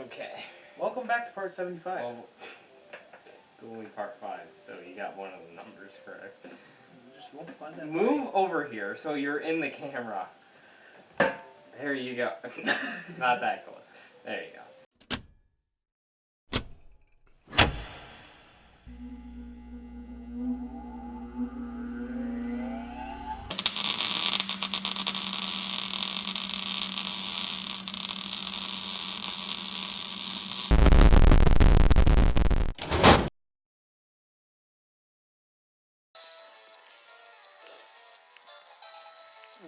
Okay. Welcome back to part 75. Well, only part 5, so you got one of the numbers correct. Just won't find that Move over here so you're in the camera. There you go. Not that close. There you go.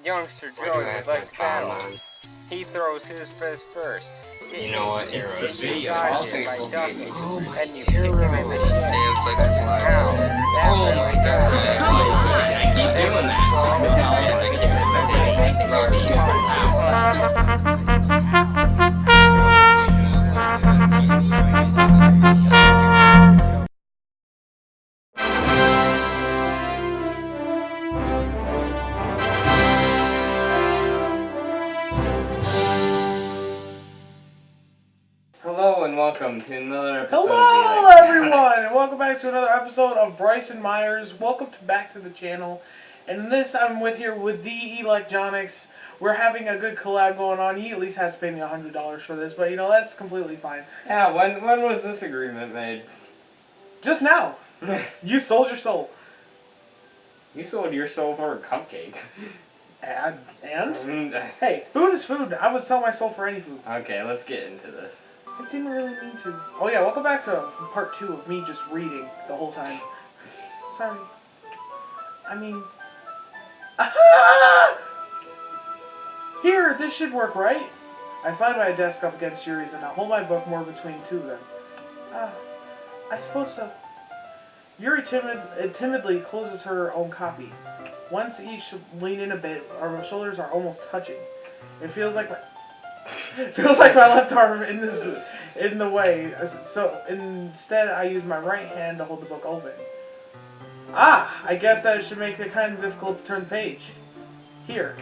Youngster Joey would like to battle. He throws his fist first. You know what? It's a video. Dodge Also, it you're by supposed to get ducking, YouTubers. and you kick him in the shin. Sounds like a fly. Ow, that Oh really my god. hurt. I keep doing Hello and welcome to another episode Hello, of everyone, and welcome back to another episode of Bryson Myers. Welcome back to the channel. And in this, I'm here with the Elecjonics. We're having a good collab going on. He at least has to pay me $100 for this, but you know, that's completely fine. Yeah, when was this agreement made? Just now. You sold your soul. You sold your soul for a cupcake. And? Hey, food is food. I would sell my soul for any food. Okay, let's get into this. I didn't really mean to. Oh yeah, welcome back to part 2 of me just reading the whole time. Sorry. I mean... Aha! Here, this should work, right? I slide my desk up against Yuri's and I hold my book more between two of them. I suppose so. Yuri timidly closes her own copy. Once each lean in a bit, our shoulders are almost touching. It feels like my left arm in the way. So instead, I use my right hand to hold the book open. I guess that should make it kind of difficult to turn the page. Here.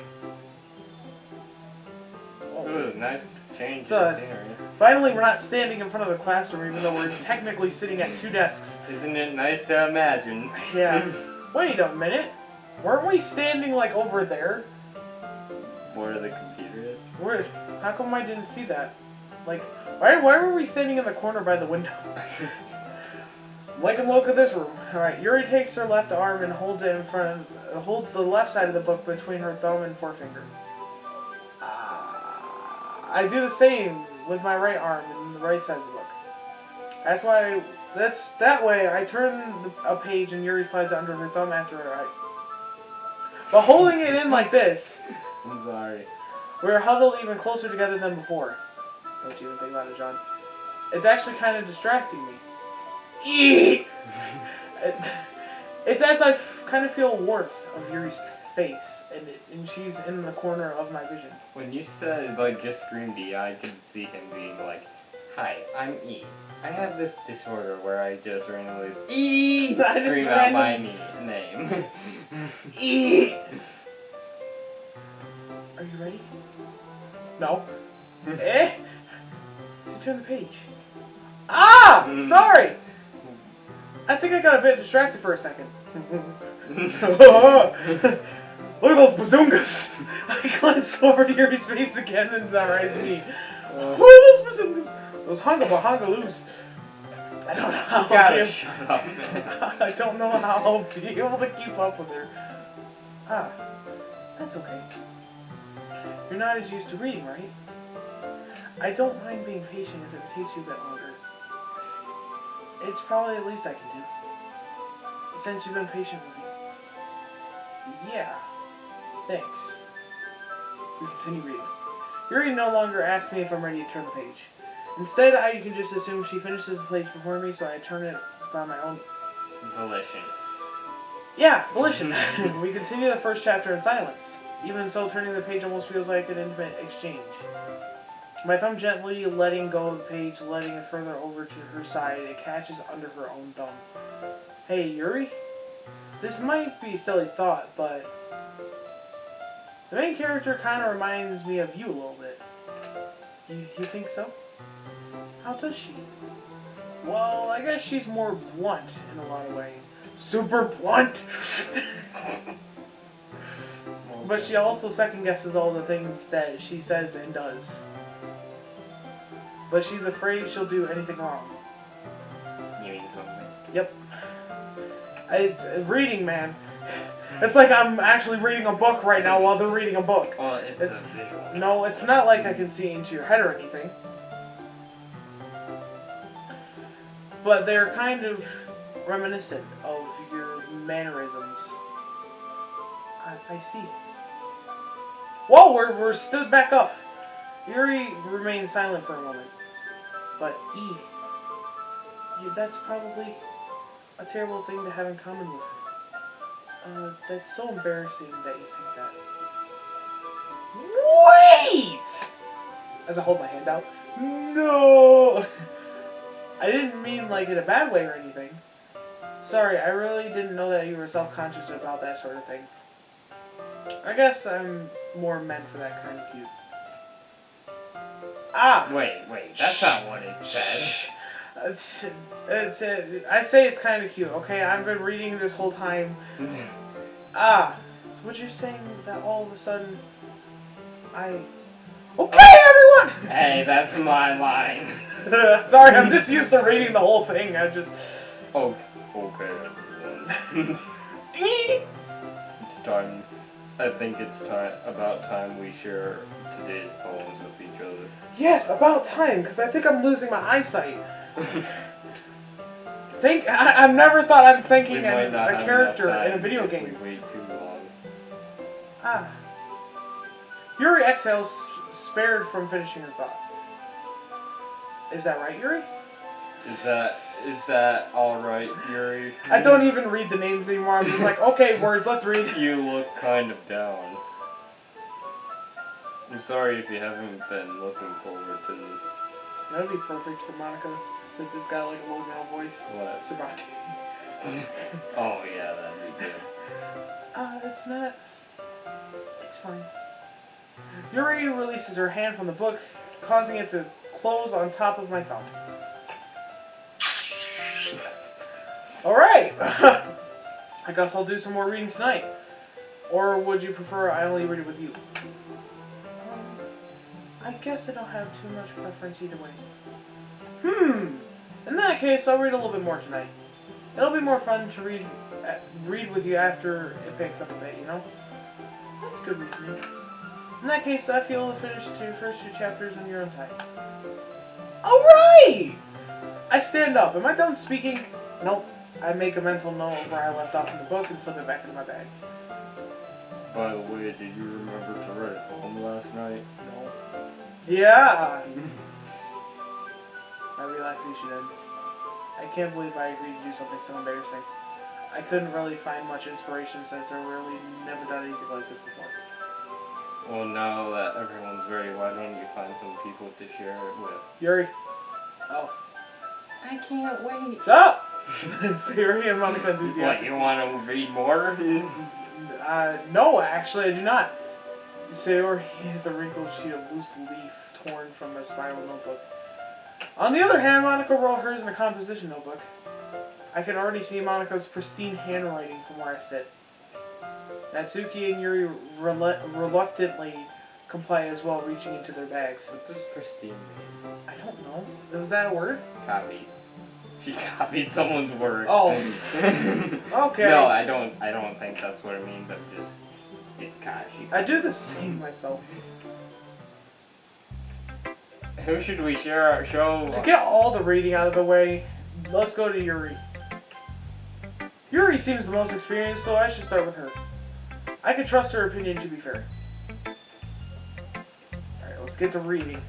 Ooh, nice change So, in scenery. Finally, we're not standing in front of the classroom, even though we're technically sitting at 2 desks. Isn't it nice to imagine? Yeah. Wait a minute. Weren't we standing like over there? Where the computer is? Where? How come I didn't see that? Like, why were we standing in the corner by the window? Like a look at this room. Alright, Yuri takes her left arm and holds it in front of, holds the left side of the book between her thumb and forefinger. I do the same with my right arm and the right side of the book. That way I turn a page and Yuri slides it under her thumb after her eye. But holding it in like this, I'm sorry. we're huddled even closer together than before. Don't you even think about it, John. It's actually kind of distracting me. It's as I kind of feel warmth of Yuri's face, and she's in the corner of my vision. When you said, like, just screamed E, I could see him being like, "Hi, I'm E. I have this disorder where I just randomly scream out my name." E. Are you ready? No. Eh? So turn the page. Sorry! I think I got a bit distracted for a second. Look at those bazungas! I glanced over to Yuri's face again and that eyes me. Those bazungas! Those hungaloos. I don't know how Shut up, man. I don't know how I'll be able to keep up with her. That's okay. You're not as used to reading, right? I don't mind being patient if it takes you a bit longer. It's probably the least I can do. Since you've been patient with me. Yeah. Thanks. We continue reading. Yuri no longer asks me if I'm ready to turn the page. Instead, I can just assume she finishes the page before me, so I turn it by my own Volition. Yeah, volition. We continue the first chapter in silence. Even so, turning the page almost feels like an intimate exchange. My thumb gently letting go of the page, letting it further over to her side, it catches under her own thumb. Hey, Yuri? This might be a silly thought, but the main character kind of reminds me of you a little bit. You think so? How does she? Well, I guess she's more blunt in a lot of ways. Super blunt! But she also second guesses all the things that she says and does. But she's afraid she'll do anything wrong. You mean something? Yep. Reading, man. It's like I'm actually reading a book right now while they're reading a book. Well, it's a visual. No, it's not like I can see into your head or anything. But they're kind of reminiscent of your mannerisms. I see. Whoa, we're stood back up. Yuri remained silent for a moment. But that's probably a terrible thing to have in common with her. That's so embarrassing that you think that. Wait! As I hold my hand out. No! I didn't mean like in a bad way or anything. Sorry, I really didn't know that you were self-conscious about that sort of thing. I guess I'm more meant for that kind of cute. Ah! Wait, that's not what it said. I say it's kind of cute, okay? I've been reading this whole time. So what you're saying that all of a sudden okay, everyone! Hey, that's my line. Sorry, I'm just used to reading the whole thing. Oh, okay, everyone. It's time. I think it's about time we share today's poems with each other. Yes, about time, because I think I'm losing my eyesight. I've never thought I'm thinking a character in a video game. We wait too long. Yuri exhales, spared from finishing her thought. Is that right, Yuri? Is that all right, Yuri? I don't even read the names anymore. I'm just like, okay, words, let's read. You look kind of down. I'm sorry if you haven't been looking forward to this. That would be perfect for Monica, since it's got like a low male voice. What? Sabati. Oh yeah, that'd be good. It's not. It's fine. Yuri releases her hand from the book, causing it to close on top of my thumb. Alright! I guess I'll do some more reading tonight. Or would you prefer I only read it with you? I guess I don't have too much preference either way. In that case, I'll read a little bit more tonight. It'll be more fun to read with you after it picks up a bit, you know? That's good reasoning. In that case, I feel to finish the first two chapters on your own time. Alright! I stand up. Am I done speaking? Nope. I make a mental note of where I left off in the book and slip it back into my bag. By the way, did you remember to write a poem last night? No. Yeah! My relaxation ends. I can't believe I agreed to do something so embarrassing. I couldn't really find much inspiration since I've really never done anything like this before. Well, now that everyone's ready, why don't you find some people to share it with? Yuri. Oh. I can't wait. Shut up! So Yuri and Monica enthusiastic. What, you want to read more? No, actually, I do not. Sayori is a wrinkled sheet of loose leaf torn from a spiral notebook. On the other hand, Monica wrote hers in a composition notebook. I can already see Monica's pristine handwriting from where I sit. Natsuki and Yuri reluctantly comply as well, reaching into their bags. What does pristine mean? I don't know. Was that a word? Copied. She copied someone's word. Oh. Okay. No, I don't think that's what it means, but just I do the same myself. Who should we share our show? To get all the reading out of the way, let's go to Yuri. Yuri seems the most experienced, so I should start with her. I can trust her opinion to be fair. Alright, let's get to reading.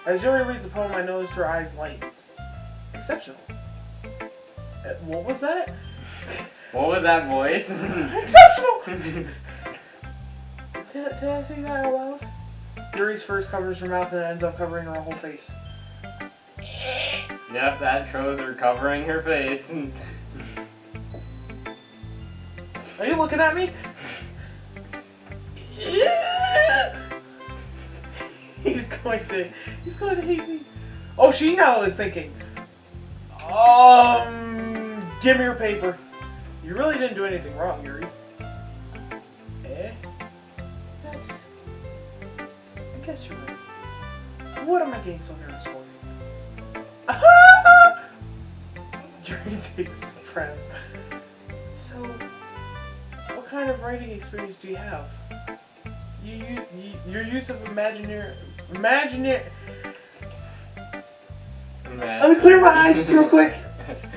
As Yuri reads the poem, I notice her eyes light. Exceptional. What was that? What was that voice? Exceptional! Did I say that out loud? Yuri's first covers her mouth and ends up covering her whole face. Yep, that shows her covering her face. Are you looking at me? He's going to hate me. Oh, she now is thinking. Give me your paper. You really didn't do anything wrong, Yuri. Eh? That's... I guess you're right. What am I getting so nervous for? Yuri takes a breath. So, what kind of writing experience do you have? Your use of imaginary... Let me clear my eyes just real quick.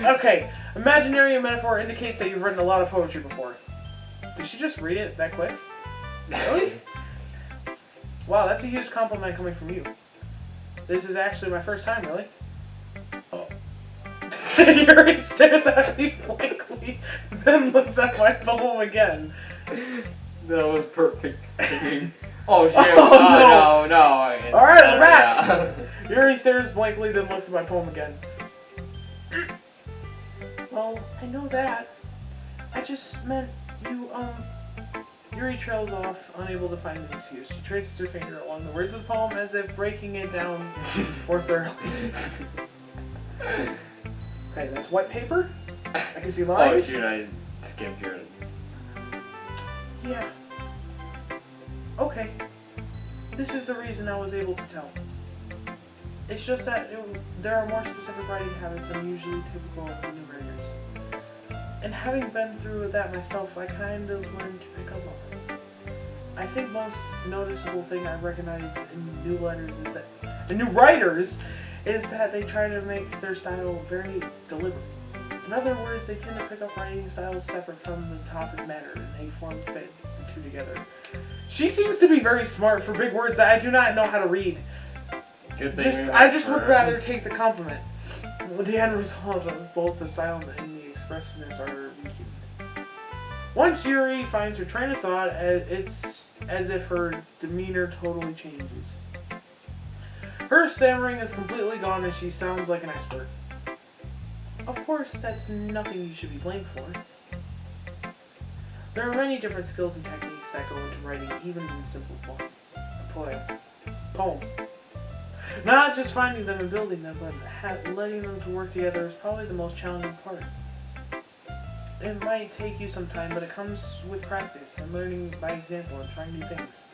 Okay, imaginary and metaphor indicates that you've written a lot of poetry before. Did she just read it that quick? Really? Wow, that's a huge compliment coming from you. This is actually my first time, really. Oh. Yuri stares at me blankly, then looks at my poem again. That was perfect. Oh shit! Oh, no! Alright, we're back! Yuri stares blankly, then looks at my poem again. Well, I know that. I just meant you, Yuri trails off, unable to find an excuse. She traces her finger along the words of the poem as if breaking it down more thoroughly. Okay, that's white paper. I can see lines. Oh shoot, I skimmed yours. Yeah. Okay. This is the reason I was able to tell. It's just that there are more specific writing habits than usually typical of new writers. And having been through that myself, I kind of learned to pick up on it. I think most noticeable thing I recognize in new writers is that they try to make their style very deliberate. In other words, they tend to pick up writing styles separate from the topic matter, and they form fit the two together. She seems to be very smart for big words that I do not know how to read. Good thing I just would rather take the compliment. The end result of both the style and the expressiveness are weakened. Once Yuri finds her train of thought, it's as if her demeanor totally changes. Her stammering is completely gone and she sounds like an expert. Of course, that's nothing you should be blamed for. There are many different skills and techniques that go into writing even in simple poem. Not just finding them and building them, but letting them to work together is probably the most challenging part. It might take you some time, but it comes with practice and learning by example and trying new things.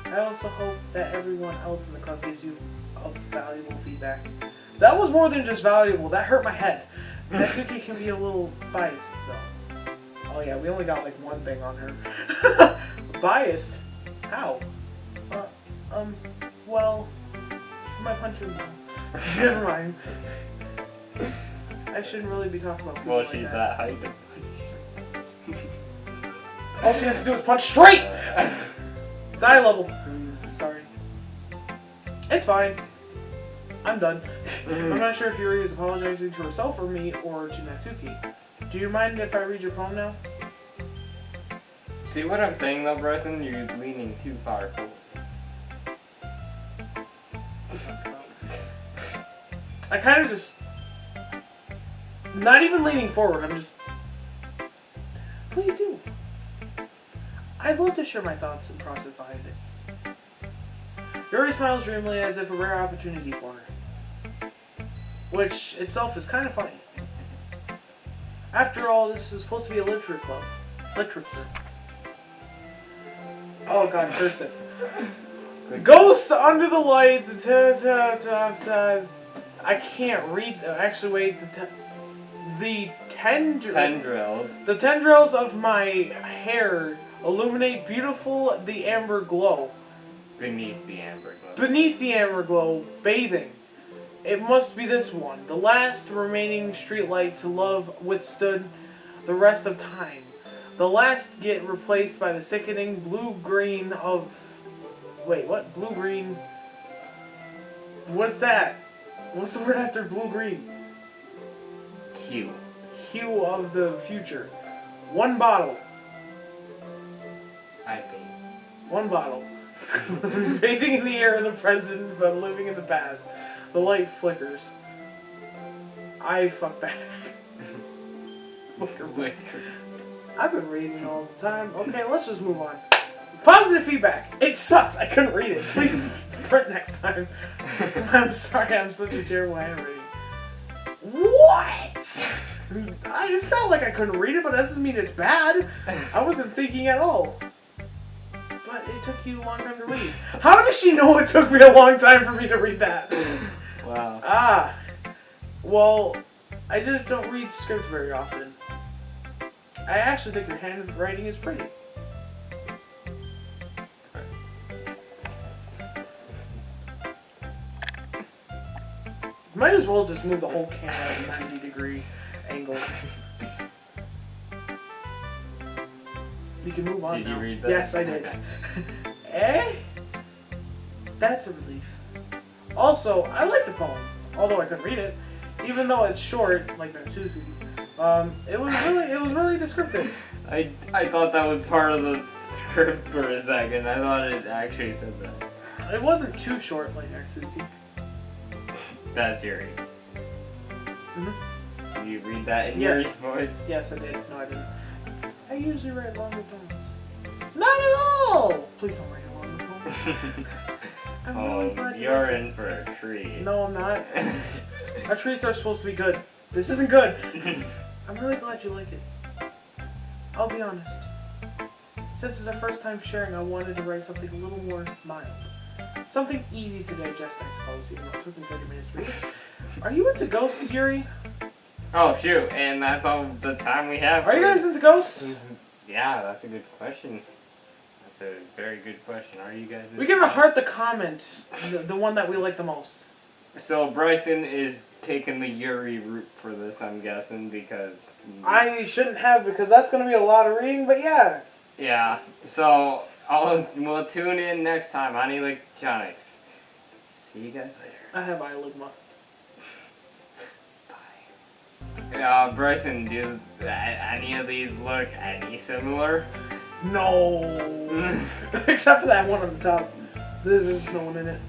I also hope that everyone else in the club gives you valuable feedback. That was more than just valuable, that hurt my head. Natsuki can be a little biased, though. Oh yeah, we only got like one thing on her. Biased? How? Well, my punching balls. Never mind. I shouldn't really be talking about people Well, like she's that. that height. All she has to do is punch straight! It's eye level. Sorry. It's fine. I'm done. I'm not sure if Yuri is apologizing to herself or me or to Natsuki. Do you mind if I read your poem now? See what I'm saying though, Bryson? You're leaning too far forward. I kind of just... Not even leaning forward, I'm just... Please do. I'd love to share my thoughts and process behind it. Yuri smiles dreamily as if a rare opportunity for her. Which itself is kind of funny. After all, this is supposed to be a literature club. Literature. Oh god, cursive. Ghosts under the light. I can't read. Actually, wait. The Tendrils. The tendrils of my hair illuminate beautiful the amber glow. Beneath the amber glow. Beneath the amber glow, bathing. It must be this one. The last remaining streetlight to love withstood the rest of time. The last get replaced by the sickening blue-green of... Wait, what? Blue-green? What's that? What's the word after blue-green? Hue. Hue of the future. One bottle. I think. One bottle. Bathing in the air in the present, but living in the past. The light flickers. I fuck back. Wicker. I've been reading all the time. Okay, let's just move on. Positive feedback. It sucks. I couldn't read it. Please print next time. I'm sorry, I'm such a terrible handwriting. What? It's not like I couldn't read it, but that doesn't mean it's bad. I wasn't thinking at all. But it took you a long time to read. How does she know it took me a long time for me to read that? Wow. Ah. Well, I just don't read scripts very often. I actually think your handwriting is pretty. Might as well just move the whole can at a 90-degree angle. You can move on Did now. you read that? Yes, I did. Okay. Eh? That's a relief. Also, I like the poem, although I couldn't read it, even though it's short, like Natsuki. It was really descriptive. I thought that was part of the script for a second. I thought it actually said that. It wasn't too short like Natsuki. That's Yuri. Mhm. Did you read that in Yes. Yuri's voice? Yes, I did. No, I didn't. I usually write longer poems. Not at all! Please don't write a longer poem. I'm really glad you you're like in for a treat. it. No, I'm not. Our treats are supposed to be good. This isn't good. I'm really glad you like it. I'll be honest. Since it's our first time sharing, I wanted to write something a little more mild. Something easy to digest, I suppose, even though it took me 30 minutes to read it. Are you into ghosts, Yuri? Oh shoot, and that's all the time we have. Are you guys into ghosts? Yeah, that's a good question. That's a very good question. Are you guys? We give a heart the comment, the one that we like the most. So Bryson is taking the Yuri route for this, I'm guessing, because I shouldn't have because that's going to be a lot of reading, but yeah. yeah. So we'll tune in next time on Elecjonics. See you guys later. I have Eligma. Bryson, do any of these look any similar? No. Except for that one on the top. There's no one in it.